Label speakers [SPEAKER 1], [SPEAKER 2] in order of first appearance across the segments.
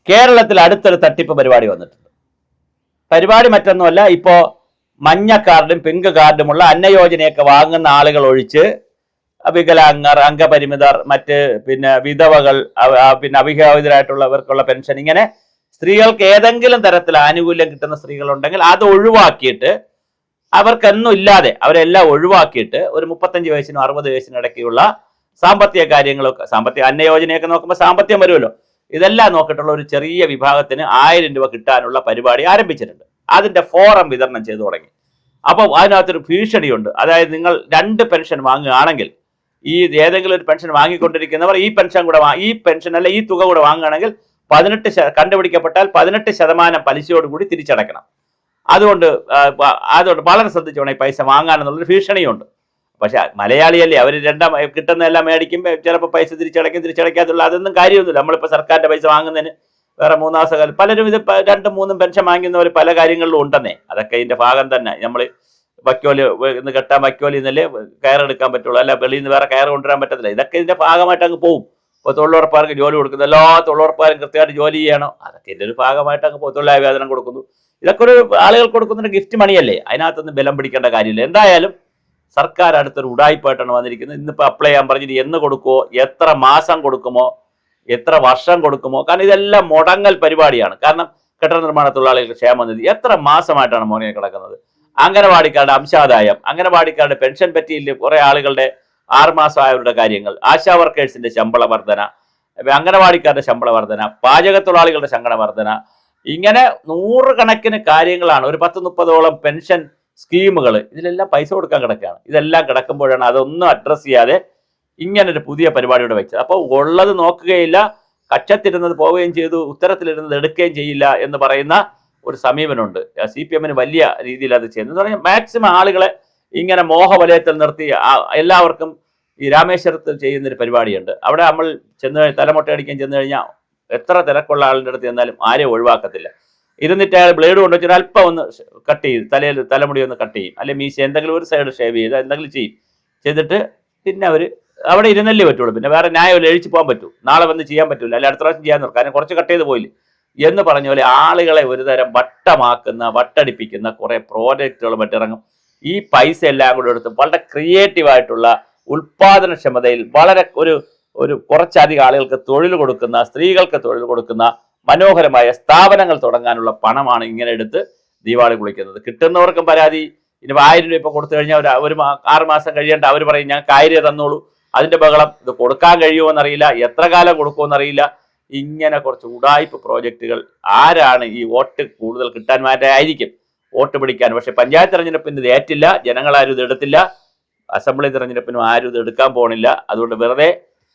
[SPEAKER 1] കേരളത്തിൽ അടുത്തൊരു തട്ടിപ്പ് പരിപാടി വന്നിട്ടുണ്ട്. പരിപാടി മറ്റൊന്നുമല്ല, ഇപ്പോൾ മഞ്ഞ കാർഡും പിങ്ക് കാർഡുമുള്ള അന്നയോജനയൊക്കെ വാങ്ങുന്ന ആളുകൾ ഒഴിച്ച് വികലാംഗർ, അംഗപരിമിതർ, മറ്റ് വിധവകൾ, അവിവാഹിതരായിട്ടുള്ളവർക്കുള്ള പെൻഷൻ, ഇങ്ങനെ സ്ത്രീകൾക്ക് ഏതെങ്കിലും തരത്തിൽ ആനുകൂല്യം കിട്ടുന്ന സ്ത്രീകളുണ്ടെങ്കിൽ അത് ഒഴിവാക്കിയിട്ട്, അവർക്കൊന്നും ഇല്ലാതെ അവരെല്ലാം ഒഴിവാക്കിയിട്ട് ഒരു 35 വയസ്സിനും 60 വയസ്സിനും ഇടയ്ക്കുള്ള സാമ്പത്തിക കാര്യങ്ങളൊക്കെ, അന്നയോജനയൊക്കെ നോക്കുമ്പോൾ സാമ്പത്തികം വരുമല്ലോ, ഇതെല്ലാം നോക്കിയിട്ടുള്ള ഒരു ചെറിയ വിഭാഗത്തിന് 1000 രൂപ കിട്ടാനുള്ള പരിപാടി ആരംഭിച്ചിട്ടുണ്ട്. അതിന്റെ ഫോറം വിതരണം ചെയ്തു തുടങ്ങി. അപ്പോൾ അതിനകത്തൊരു ഭീഷണിയുണ്ട്. അതായത് നിങ്ങൾ 2 പെൻഷൻ വാങ്ങുകയാണെങ്കിൽ, ഈ ഏതെങ്കിലും ഒരു പെൻഷൻ വാങ്ങിക്കൊണ്ടിരിക്കുന്നവർ ഈ പെൻഷൻ അല്ല ഈ തുക കൂടെ വാങ്ങുകയാണെങ്കിൽ കണ്ടുപിടിക്കപ്പെട്ടാൽ 18% പലിശയോടുകൂടി തിരിച്ചടയ്ക്കണം. അതുകൊണ്ട് വളരെ ശ്രദ്ധിച്ചു വേണം ഈ പൈസ വാങ്ങാനെന്നുള്ളൊരു ഭീഷണിയുണ്ട്. പക്ഷെ മലയാളിയല്ലേ, അവർ കിട്ടുന്നതെല്ലാം മേടിക്കും, ചിലപ്പോൾ പൈസ തിരിച്ചടയ്ക്കാത്തുള്ള അതൊന്നും കാര്യമൊന്നുമില്ല. നമ്മളിപ്പോൾ സർക്കാരിന്റെ പൈസ വാങ്ങുന്നതിന് വേറെ 3 മാസ കാലം പലരും ഇത് 2-3 പെൻഷൻ വാങ്ങുന്നവർ പല കാര്യങ്ങളിലും ഉണ്ടെന്നേ. അതൊക്കെ ഇതിന്റെ ഭാഗം തന്നെ. നമ്മൾ വക്കോല് ഇന്ന് കെട്ടാൻ വക്കോലി എന്നല്ലേ കയറെടുക്കാൻ പറ്റുള്ളൂ, അല്ല വെളിയിൽ നിന്ന് വേറെ കയറ് കൊണ്ടുവരാൻ പറ്റത്തില്ല. ഇതൊക്കെ ഇതിന്റെ ഭാഗമായിട്ട് അങ്ങ് പോകും. ഇപ്പോൾ തൊഴിലുറപ്പുകാർക്ക് ജോലി കൊടുക്കുന്നു, എല്ലാ തൊഴിലുറപ്പുകാരും കൃത്യമായിട്ട് ജോലി ചെയ്യണോ, അതൊക്കെ ഇതിന്റെ ഒരു ഭാഗമായിട്ട് അങ്ങ് പോകും. തൊഴിലാളി വേതനം കൊടുക്കുന്നു, ഇതൊക്കെ ഒരു ആളുകൾ കൊടുക്കുന്ന ഗിഫ്റ്റ് മണിയല്ലേ, അതിനകത്തൊന്നും ബലം പിടിക്കേണ്ട കാര്യമില്ല. എന്തായാലും സർക്കാർ അടുത്തൊരു ഉടായ്പായിട്ടാണ് വന്നിരിക്കുന്നത്. ഇന്നിപ്പോൾ അപ്ലൈ ചെയ്യാൻ പറഞ്ഞിട്ട് എന്ന് കൊടുക്കുമോ, എത്ര മാസം കൊടുക്കുമോ, എത്ര വർഷം കൊടുക്കുമോ, കാരണം ഇതെല്ലാം മുടങ്ങൽ പരിപാടിയാണ്. കാരണം കെട്ടിട നിർമ്മാണ തൊഴിലാളികളുടെ ക്ഷേമനിധി എത്ര മാസമായിട്ടാണ് മുടങ്ങി കിടക്കുന്നത്. അംഗനവാടിക്കാരുടെ അംശാദായം, അംഗനവാടിക്കാരുടെ പെൻഷൻ പറ്റിയില്ല, കുറെ ആളുകളുടെ 6 മാസമായവരുടെ കാര്യങ്ങൾ, ആശാ വർക്കേഴ്സിന്റെ ശമ്പള വർധന, അംഗനവാടിക്കാരുടെ ശമ്പള വർധന, പാചക തൊഴിലാളികളുടെ ശമ്പള വർധന, ഇങ്ങനെ 100 കണക്കിന് കാര്യങ്ങളാണ്. ഒരു 10-30ഓളം പെൻഷൻ സ്കീമുകൾ, ഇതിലെല്ലാം പൈസ കൊടുക്കാൻ കിടക്കുകയാണ്. ഇതെല്ലാം കിടക്കുമ്പോഴാണ് അതൊന്നും അഡ്രസ്സ് ചെയ്യാതെ ഇങ്ങനൊരു പുതിയ പരിപാടിയോടെ വെച്ചത്. അപ്പോൾ ഉള്ളത് നോക്കുകയില്ല, കക്ഷത്തിരുന്നത് പോവുകയും ചെയ്തു, ഉത്തരത്തിലിരുന്നത് എടുക്കുകയും ചെയ്യില്ല എന്ന് പറയുന്ന ഒരു സമീപനമുണ്ട്. CPM വലിയ രീതിയിൽ അത് ചെയ്യുന്നത്. എന്ന് പറഞ്ഞാൽ മാക്സിമം ആളുകളെ ഇങ്ങനെ മോഹവലയത്തിൽ നിർത്തി എല്ലാവർക്കും ഈ രാമേശ്വരത്തിൽ ചെയ്യുന്നൊരു പരിപാടിയുണ്ട്. അവിടെ നമ്മൾ തലമുട്ടയടിക്കാൻ ചെന്ന് കഴിഞ്ഞാൽ എത്ര തിരക്കുള്ള ആളുടെ അടുത്ത് ചെന്നാലും ആരെയും ഒഴിവാക്കത്തില്ല. ഇരുന്നിട്ട് അയാൾ ബ്ലേഡ് കൊണ്ടുവച്ചിട്ട് അല്പം ഒന്ന് കട്ട് ചെയ്യും, തലമുടി ഒന്ന് കട്ട് ചെയ്യും, അല്ലെങ്കിൽ മീശ എന്തെങ്കിലും ഒരു സൈഡ് ഷേവ് ചെയ്ത് എന്തെങ്കിലും ചെയ്തിട്ട് പിന്നെ അവർ അവിടെ ഇരുന്നല്ലേ പറ്റുള്ളൂ. പിന്നെ വേറെ ന്യായം എഴിച്ച് പോകാൻ പറ്റൂ, നാളെ വന്ന് ചെയ്യാൻ പറ്റില്ല, അല്ലെങ്കിൽ അടുത്ത പ്രാവശ്യം ചെയ്യാൻ നോക്കാം, കാരണം കുറച്ച് കട്ട് ചെയ്ത് പോയില്ലേ എന്ന് പറഞ്ഞ പോലെ ആളുകളെ ഒരുതരം വട്ടടിപ്പിക്കുന്ന കുറേ പ്രോജക്റ്റുകൾ മറ്റിറങ്ങും. ഈ പൈസ എല്ലാം കൂടെ എടുത്ത് വളരെ ക്രിയേറ്റീവായിട്ടുള്ള ഉൽപാദനക്ഷമതയിൽ വളരെ ഒരു കുറച്ചധികം ആളുകൾക്ക് തൊഴിൽ കൊടുക്കുന്ന, സ്ത്രീകൾക്ക് തൊഴിൽ കൊടുക്കുന്ന മനോഹരമായ സ്ഥാപനങ്ങൾ തുടങ്ങാനുള്ള പണമാണ് ഇങ്ങനെ എടുത്ത് ദീപാവലി കുളിക്കുന്നത്. കിട്ടുന്നവർക്കും പരാതി. ഇനി 1000 രൂപ ഇപ്പോൾ കൊടുത്തു കഴിഞ്ഞാൽ ഒരു 6 മാസം കഴിയേണ്ട അവർ പറയും ഞങ്ങൾക്ക് 1000 തന്നോളൂ. അതിന്റെ ബഹളം. ഇത് കൊടുക്കാൻ കഴിയുമോ എന്നറിയില്ല, എത്ര കാലം കൊടുക്കുമെന്നറിയില്ല. ഇങ്ങനെ കുറച്ച് ഉടായ്പ പ്രോജക്റ്റുകൾ. ആരാണ് ഈ വോട്ട് കൂടുതൽ കിട്ടാൻ മാറ്റായിരിക്കും വോട്ട് പിടിക്കാൻ. പക്ഷെ പഞ്ചായത്ത് തെരഞ്ഞെടുപ്പിന് ഇത് ഏറ്റില്ല, ജനങ്ങളാരും ഇത് എടുത്തില്ല, അസംബ്ലി തെരഞ്ഞെടുപ്പിനും ആരും ഇത് എടുക്കാൻ പോണില്ല. അതുകൊണ്ട് വെറുതെ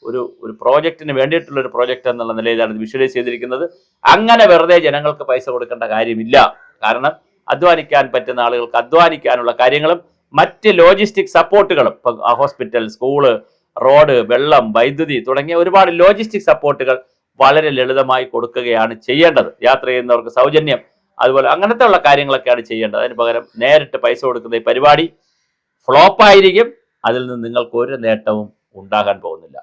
[SPEAKER 1] ഒരു പ്രോജക്റ്റിന് വേണ്ടിയിട്ടുള്ള ഒരു പ്രോജക്റ്റ് എന്നുള്ള നിലയിലാണ് ഇത് വിഷ്വലൈസ് ചെയ്തിരിക്കുന്നത്. അങ്ങനെ വെറുതെ ജനങ്ങൾക്ക് പൈസ കൊടുക്കേണ്ട കാര്യമില്ല. കാരണം അധ്വാനിക്കാൻ പറ്റുന്ന ആളുകൾക്ക് അധ്വാനിക്കാനുള്ള കാര്യങ്ങളും മറ്റ് ലോജിസ്റ്റിക് സപ്പോർട്ടുകളും, ഇപ്പം ഹോസ്പിറ്റൽ, സ്കൂള്, റോഡ്, വെള്ളം, വൈദ്യുതി തുടങ്ങിയ ഒരുപാട് ലോജിസ്റ്റിക് സപ്പോർട്ടുകൾ വളരെ ലളിതമായി കൊടുക്കുകയാണ് ചെയ്യേണ്ടത്. യാത്ര ചെയ്യുന്നവർക്ക് സൗജന്യം, അതുപോലെ അങ്ങനത്തെ ഉള്ള കാര്യങ്ങളൊക്കെയാണ് ചെയ്യേണ്ടത്. അതിന് പകരം നേരിട്ട് പൈസ കൊടുക്കുന്ന ഈ പരിപാടി ഫ്ലോപ്പായിരിക്കും. അതിൽ നിന്ന് നിങ്ങൾക്ക് ഒരു നേട്ടവും ഉണ്ടാകാൻ പോകുന്നില്ല.